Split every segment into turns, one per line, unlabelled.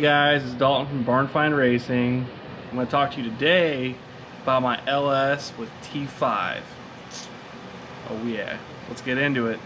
Hey guys, it's Dalton from Barn Find Racing. I'm going to talk to you today about my LS with T5. Oh yeah, let's get into it.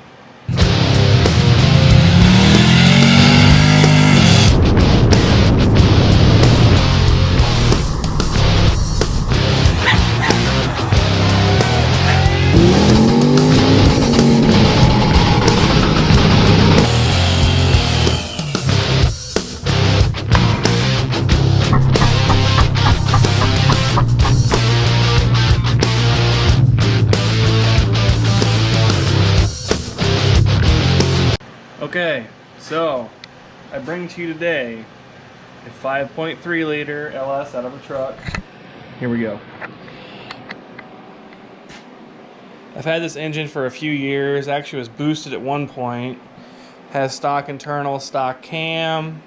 Okay, so I bring to you today a 5.3 liter LS out of a truck. Here we go. I've had this engine for a few years. Actually was boosted at one point. Has stock internal, stock cam,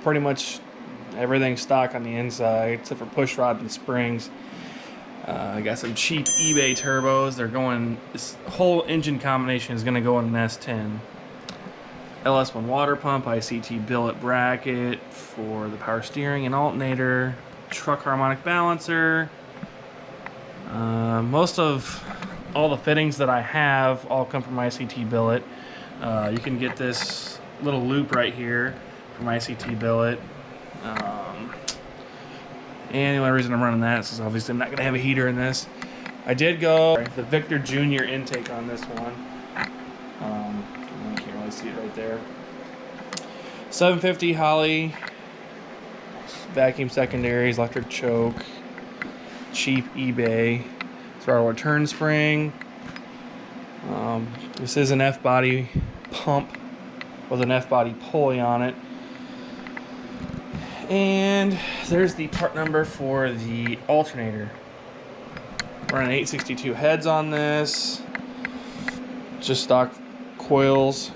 pretty much everything stock on the inside except for push rod and springs. I got some cheap eBay turbos. They're going, this whole engine combination is going to go in an S10. LS1 water pump, ICT billet bracket for the power steering and alternator, truck harmonic balancer. Most of all the fittings that I have all come from ICT billet. You can get this little loop right here from ICT billet. And the only reason I'm running that is obviously I'm not going to have a heater in this. I did go the Victor Jr. intake on this one. You can't really see it right there. 750 Holley, vacuum secondaries, electric choke, cheap eBay, throttle return spring. This is an F-body pump with an F-body pulley on it. And there's the part number for the alternator. Running 862 heads on this. Just stock coils.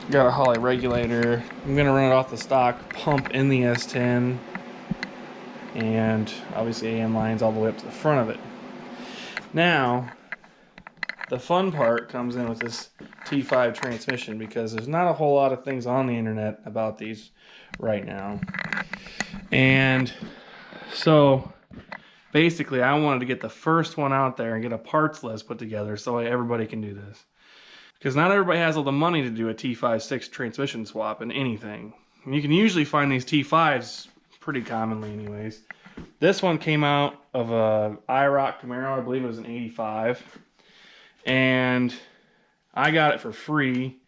Got a Holley regulator. I'm going to run it off the stock pump in the S10. And obviously AM lines all the way up to the front of it. Now, the fun part comes in with this T5 transmission because there's not a whole lot of things on the internet about these right now. And so basically I wanted to get the first one out there and get a parts list put together so everybody can do this. Because not everybody has all the money to do a T5-6 transmission swap in anything. And you can usually find these T5s pretty commonly anyways. This one came out of a IROC Camaro, I believe it was an 85. And I got it for free,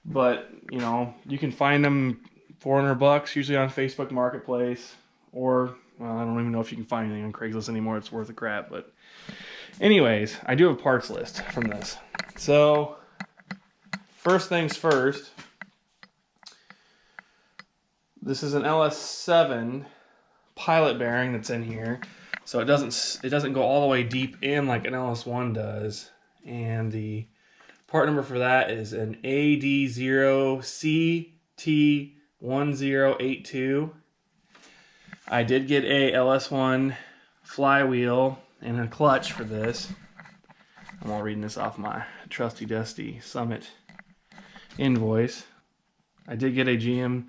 but you know, you can find them $400 usually on Facebook Marketplace, or well, I don't even know if you can find anything on Craigslist anymore. It's worth the crap. But anyways, I do have a parts list from this. So first things first, this is an LS7 pilot bearing that's in here, so it doesn't go all the way deep in like an LS1 does. And the part number for that is an AD0CT1082. I did get a LS1 flywheel and a clutch for this. I'm all reading this off my trusty dusty Summit invoice. I did get a GM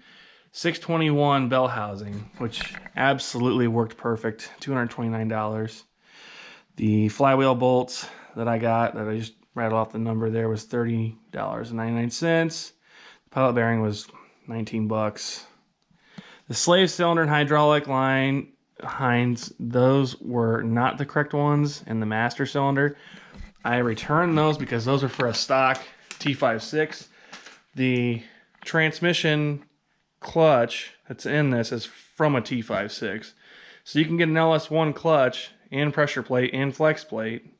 621 bell housing, which absolutely worked perfect. $229. The flywheel bolts that I got, that I just rattled off the number there, was $30.99. The pilot bearing was $19. The slave cylinder and hydraulic line Heinz, those were not the correct ones, and the master cylinder, I returned those because those are for a stock T5-6. The transmission clutch that's in this is from a T5-6. So you can get an LS1 clutch and pressure plate and flex plate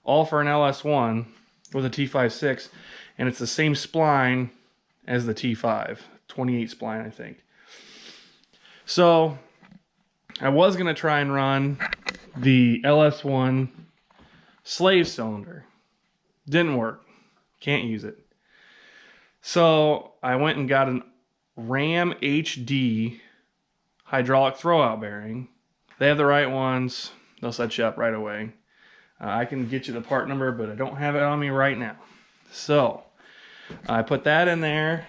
all for an LS1 with a T5-6, and it's the same spline as the T5, 28 spline I think. So I was going to try and run the LS1 slave cylinder. Didn't work. Can't use it. So I went and got an Ram HD hydraulic throwout bearing. They have the right ones. They'll set you up right away. I can get you the part number, but I don't have it on me right now. So I put that in there.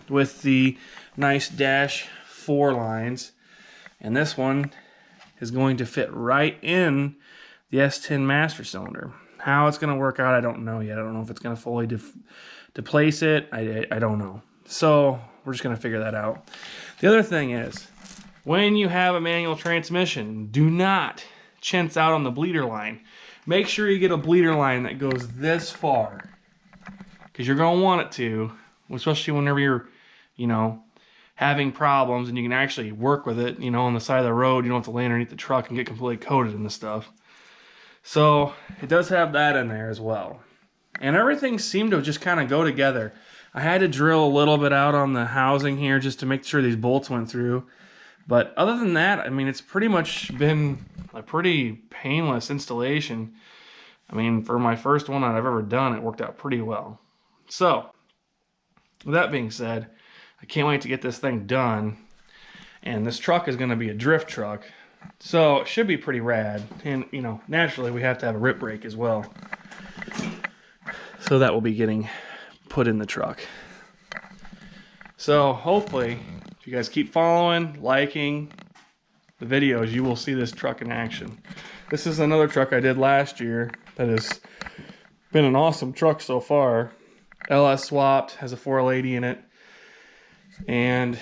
with the nice dash 4 lines, and this one is going to fit right in the S10 master cylinder. How it's going to work out, I don't know yet. I don't know if it's going to fully deplace it. I don't know. So we're just going to figure that out. The other thing is, when you have a manual transmission, do not chintz out on the bleeder line. Make sure you get a bleeder line that goes this far, because you're going to want it to, especially whenever you're, you know, having problems and you can actually work with it, you know, on the side of the road. You don't have to lay underneath the truck and get completely coated in this stuff. So it does have that in there as well. And everything seemed to just kind of go together. I had to drill a little bit out on the housing here just to make sure these bolts went through. But other than that, I mean, it's pretty much been a pretty painless installation. I mean, for my first one I've ever done, it worked out pretty well. So, with that being said, I can't wait to get this thing done. And this truck is going to be a drift truck. So it should be pretty rad. And, you know, naturally we have to have a rip brake as well. So that will be getting put in the truck. So hopefully, if you guys keep following, liking the videos, you will see this truck in action. This is another truck I did last year that has been an awesome truck so far. LS swapped, has a 480 in it, and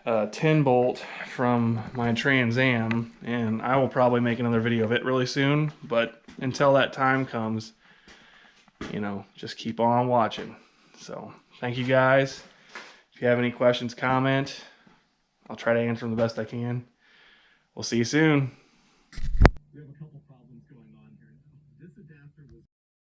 a 10 bolt from my Trans Am, and I will probably make another video of it really soon, but until that time comes, you know, just keep on watching. So thank you guys. If you have any questions, comment. I'll try to answer them the best I can. We'll see you soon.